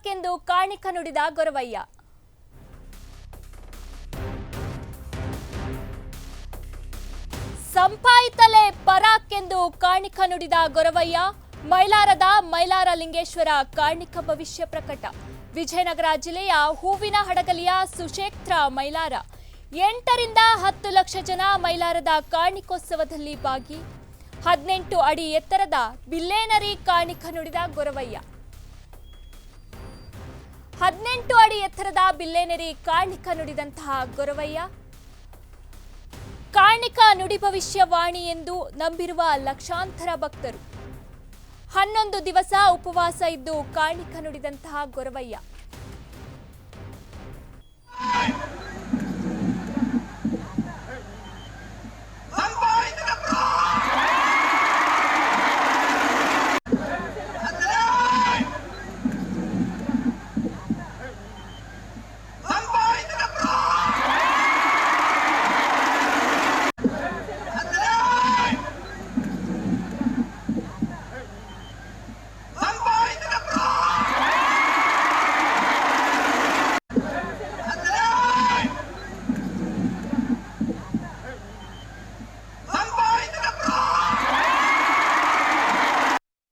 ಪರಾಕ್ಕೆಂದು ಕಾಣಿಕ ನುಡಿದ ಗೊರವಯ್ಯ. ಸಂಪಾಯಿತಲೇ ಪರಾಕ್ಕೆಂದು ಕಾಣಿಕ ನುಡಿದ ಗೊರವಯ್ಯ. ಮೈಲಾರದ ಮೈಲಾರ ಲಿಂಗೇಶ್ವರ ಕಾಣಿಕ ಭವಿಷ್ಯ ಪ್ರಕಟ. ವಿಜಯನಗರ ಜಿಲ್ಲೆಯ ಹೂವಿನ ಹಡಗಲಿಯ ಸುಕ್ಷೇತ್ರ ಮೈಲಾರ. 8 ರಿಂದ 10 ಲಕ್ಷ ಜನ ಮೈಲಾರದ ಕಾಣಿಕೋತ್ಸವದಲ್ಲಿ ಭಾಗಿ. 18 ಅಡಿ ಎತ್ತರದ ಬಿಲ್ಲೇನರಿ ಕಾಣಿಕ ನುಡಿದ ಗೊರವಯ್ಯ. 18 ಅಡಿ ಎತ್ತರದ ಬಿಲ್ಲೇನರಿ ಕಾಣಿಕ ನುಡಿದಂತಹ ಗೊರವಯ್ಯ ಕಾಣಿಕ ನುಡಿ ಭವಿಷ್ಯವಾಣಿ ಎಂದು ನಂಬಿರುವ ಲಕ್ಷಾಂತರ ಭಕ್ತರು 11 ದಿವಸ ಉಪವಾಸ ಇದ್ದು ಕಾಣಿಕ ನುಡಿದಂತಹ ಗೊರವಯ್ಯ.